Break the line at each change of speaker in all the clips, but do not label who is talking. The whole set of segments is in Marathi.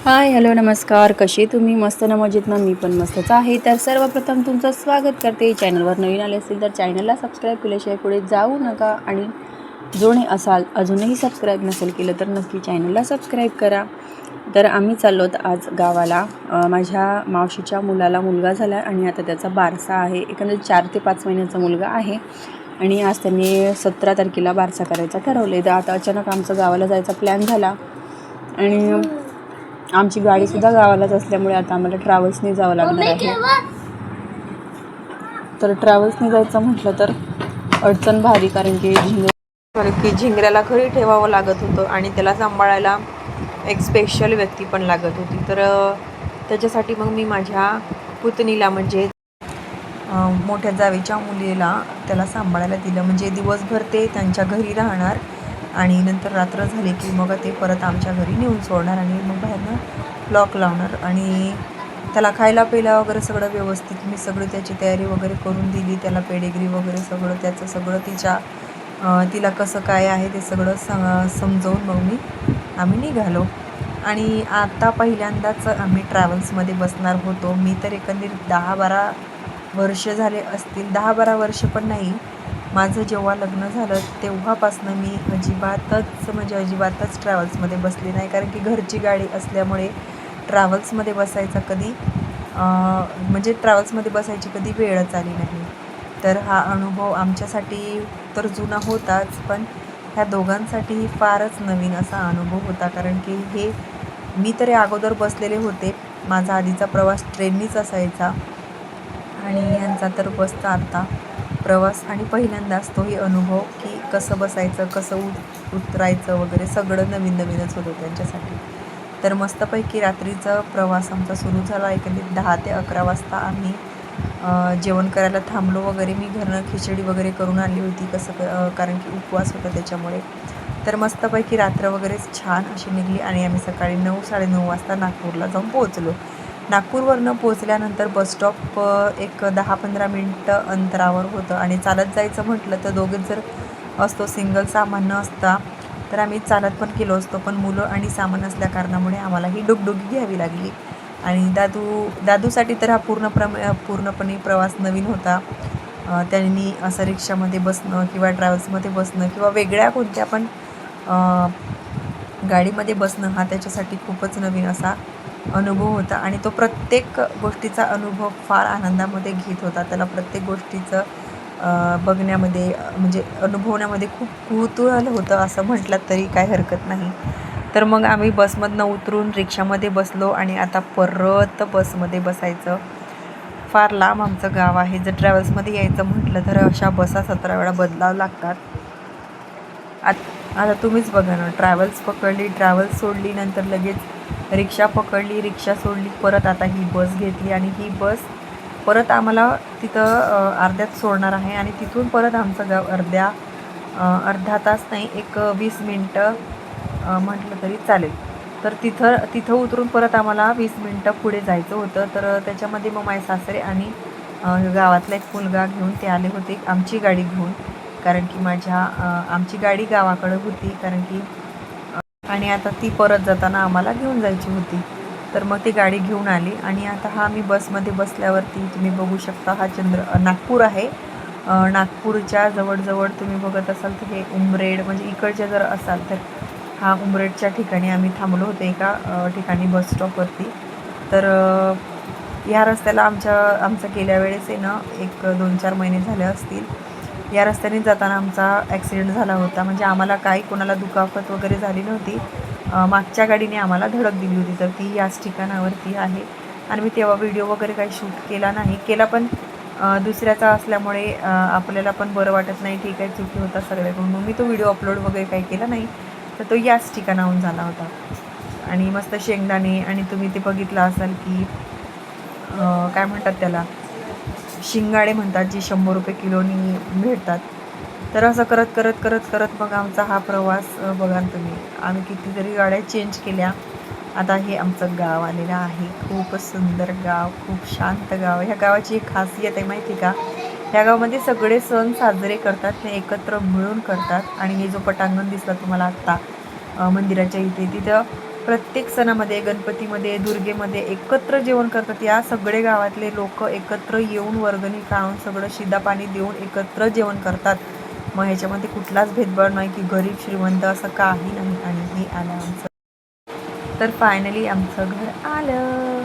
हाय हॅलो नमस्कार. कसे तुम्ही? मस्त ना, मजेत ना? मी पण मस्तच आहे. तर सर्वप्रथम तुमचं स्वागत करते. चॅनलवर नवीन आले असतील तर चॅनलला सबस्क्राईब केल्याशिवाय पुढे जाऊ नका. आणि जोने असाल अजूनही सबस्क्राईब नसेल केलं तर नक्की चॅनलला सबस्क्राईब करा. तर आम्ही चाललो आज गावाला. माझ्या मावशीच्या मुलाला मुलगा झाला आणि आता त्याचा बारसा आहे. एकंदरीत 4 ते 5 महिन्याचा मुलगा आहे. आणि आज त्यांनी 17 तारखेला बारसा करायचा ठरवले. तर आता अचानक आमचं गावाला जायचा प्लॅन झाला. आणि आमची गाडीसुद्धा गावालाच असल्यामुळे आता आम्हाला ट्रॅव्हल्सने जावं लागणार आहे. तर ट्रॅव्हल्सने जायचं म्हटलं तर अडचण भारी, कारण की झिंगऱ्याला घरी ठेवावं लागत होतं आणि त्याला सांभाळायला एक स्पेशल व्यक्ती पण लागत होती. तर त्याच्यासाठी मग मी माझ्या पुतणीला म्हणजे मोठ्या जावेच्या मुलीला त्याला सांभाळायला दिलं. म्हणजे दिवसभर ते त्यांच्या घरी राहणार आणि नंतर रात्र झाली की मग ते परत आमच्या घरी नेऊन सोडणार आणि मग बाहेरनं लॉक लावणार. आणि त्याला खायला प्यायला वगैरे सगळं व्यवस्थित मी सगळी त्याची तयारी वगैरे करून दिली. त्याला पेडिग्री वगैरे सगळं त्याचं सगळं तिला कसं काय आहे ते सगळं समजावून मग आम्ही निघालो. आणि आता पहिल्यांदाच आम्ही ट्रॅव्हल्समध्ये बसणार होतो. मी तर एकंदरीत 10-12 वर्ष झाले असतील, 10-12 वर्ष पण नाही. माझं जेव्हा लग्न झालं तेव्हापासनं मी अजिबातच ट्रॅव्हल्समध्ये बसली नाही. कारण की घरची गाडी असल्यामुळे ट्रॅव्हल्समध्ये बसायचा म्हणजे ट्रॅव्हल्समध्ये बसायची कधी वेळच आली नाही. तर हा अनुभव आमच्यासाठी तर जुना होताच, पण ह्या दोघांसाठीही फारच नवीन असा अनुभव होता. कारण की मी तरी अगोदर बसलेले होते. माझा आधीचा प्रवास ट्रेननीच असायचा आणि यांचा तर बसचा आता प्रवास. आणि पहिल्यांदाच तोही अनुभव की कसं बसायचं, कसं उतरायचं वगैरे सगळं नवीनच होतं त्यांच्यासाठी. तर मस्तपैकी रात्रीचा प्रवास आमचा सुरू झाला. एकंदरीत 10 ते 11 वाजता आम्ही जेवण करायला थांबलो वगैरे. मी घरनं खिचडी वगैरे करून आणली होती कारण की उपवास होता त्याच्यामुळे. तर मस्तपैकी रात्र वगैरे छान अशी निघली आणि आम्ही सकाळी 9-9:30 वाजता नागपूरला जाऊन पोहोचलो. नागपूरवरनं पोहोचल्यानंतर बसस्टॉप एक 10-15 मिनटं अंतरावर होतं आणि चालत जायचं म्हटलं तर दोघेच जर असतो, सिंगल सामान न असता तर आम्ही चालत पण गेलो असतो. पण मुलं आणि सामान असल्या कारणामुळे आम्हाला ही डुगडुगी घ्यावी लागली. आणि दादूसाठी तर हा पूर्णपणे प्रवास नवीन होता. त्यांनी असं रिक्षामध्ये बसणं किंवा ट्रॅव्हल्समध्ये बसणं किंवा वेगळ्या कोणत्या पण गाडीमध्ये बसणं हा त्याच्यासाठी खूपच नवीन असा अनुभव होता. आणि तो प्रत्येक गोष्टीचा अनुभव फार आनंदामध्ये घेत होता. त्याला प्रत्येक गोष्टीचं बघण्यामध्ये म्हणजे अनुभवण्यामध्ये खूप कुतूहल होतं असं म्हटलं तरी काय हरकत नाही. तर मग आम्ही बसमधनं उतरून रिक्षामध्ये बसलो आणि आता परत बसमध्ये बसायचं. फार लांब आमचं गाव आहे. जर ट्रॅव्हल्समध्ये यायचं म्हटलं तर अशा बसा 17 वेळा बदलावं लागतात. आता तुम्हीच बघा ना, ट्रॅव्हल्स पकडली, ट्रॅव्हल्स सोडली, नंतर लगेच रिक्षा पकडली, रिक्षा सोडली, परत आता ही बस घेतली आणि ही बस परत आम्हाला तिथं अर्ध्यात सोडणार आहे. आणि तिथून परत आमचं गाव अर्धा तास नाही, एक 20 मिनटं म्हटलं तरी चालेल. तर तिथं उतरून परत आम्हाला 20 मिनटं पुढे जायचं होतं. तर त्याच्यामध्ये मग माझे सासरे आणि गावातला एक मुलगा घेऊन ते आले होते आमची गाडी घेऊन. कारण की आमची गाडी गावाकडं होती, कारण की आणि आता ती परत जाताना आम्हाला घेऊन जायची होती. तर मग ती गाडी घेऊन आली आणि आता मी बसमध्ये बसल्यावरती तुम्ही बघू शकता हा नागपूर आहे. नागपूरच्या जवळजवळ तुम्ही बघत असाल तर हे उमरेड, म्हणजे इकडच्या जर असाल तर हा उमरेडच्या ठिकाणी आम्ही थांबलो होतो एका ठिकाणी बस स्टॉपवरती. तर ह्या रस्त्याला आमचं गेल्या वेळेस आहे ना, एक 2-4 महिने झाले असतील, या रस्त्याने जाताना आमचा ॲक्सिडेंट झाला होता. म्हणजे आम्हाला कोणाला दुखापत वगैरे झाली नव्हती. मागच्या गाडीने आम्हाला धडक दिली होती. तर ती याच ठिकाणावरती आहे. आणि मी तेव्हा व्हिडिओ वगैरे काही शूट केला पण दुसऱ्याचा असल्यामुळे आपल्याला पण बरं वाटत नाही. ठीक आहे, चुकी होता सगळ्याकडून. मग मी तो व्हिडिओ अपलोड वगैरे काही केला नाही. तर तो याच ठिकाणाहून झाला होता. आणि मस्त शेंगदाणे, आणि तुम्ही ते बघितलं असाल की काय म्हणतात त्याला, शिंगाडे म्हणतात, जी 100 रुपये किलोनी भेटतात. तर असं करत मग आमचा हा प्रवास बघा तुम्ही. आम्ही कितीतरी गाड्या चेंज केल्या. आता हे आमचं गाव आलेलं आहे. खूपच सुंदर गाव, खूप शांत गाव. ह्या गावाची एक खासियत आहे माहिती का, ह्या गावामध्ये सगळे सण साजरे करतात, ते एकत्र मिळून करतात. आणि हे जो पटांगण दिसला तुम्हाला आत्ता मंदिराच्या तिथं प्रत्येक सणामध्ये, गणपतीमध्ये, दुर्गेमध्ये एकत्र जेवण करतात. या सगळे गावातले लोक एकत्र येऊन वर्गणी काढून सगळं शिदापाणी देऊन एकत्र जेवण करतात. मग ह्याच्यामध्ये कुठलाच भेदभाव नाही की गरीब श्रीमंत असं काही नाही. आणि हे आलं आमचं. तर फायनली आमचं घर आलं.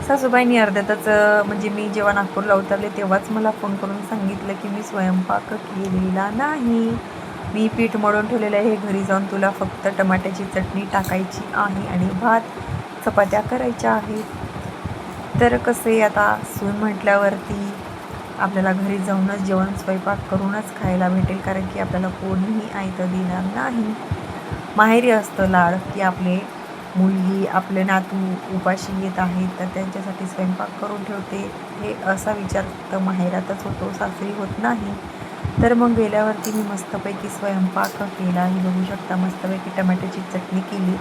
सासूबाईंनी अर्ध्यातच म्हणजे मी जेव्हा नागपूरला उतरले तेव्हाच मला फोन करून सांगितलं की मी स्वयंपाक केलेला नाही. मी पीठ मळून ठेवलेलं आहे, घरी जाऊन तुला फक्त टमाट्याची चटणी टाकायची आहे आणि भात चपात्या करायच्या आहेत. तर कसं आहे, आता सून म्हटल्यावरती आपल्याला घरी जाऊनच जेवण स्वयंपाक करूनच खायला भेटेल, कारण की आपल्याला कोणीही आयतं देणार नाही. माहेरी असतं लाड की आपले मुलगी आपले नातू उपाशी येत आहेत तर त्यांच्यासाठी स्वयंपाक करून ठेवते, हे असा विचार फक्त माहेरातच होतो, सासरी होत नाही. तर मग गेल्यावरती मी मस्तपैकी स्वयंपाक केला. ही बघू शकता, मस्तपैकी टमाट्याची चटणी केली,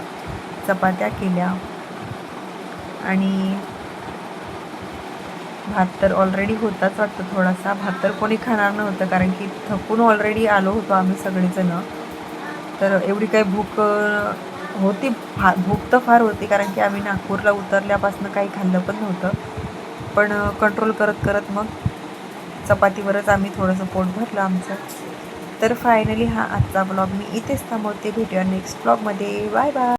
चपात्या केल्या आणि भात तर ऑलरेडी होताच वाटतं. थोडासा भात तर कोणी खाणार नव्हतं, कारण की थकून ऑलरेडी आलो होतो आम्ही सगळेजणं. तर एवढी काही भूक होती, भूक तर फार होती, कारण की आम्ही नागपूरला उतरल्यापासून काही खाल्लं पण नव्हतं. पण कंट्रोल करत करत मग चपातीवरच आम्ही थोडंसं पोट भरलं आमचं. तर फायनली हा आजचा ब्लॉग मी इथेच थांबवते. भेटूया नेक्स्ट ब्लॉगमध्ये. Bye bye.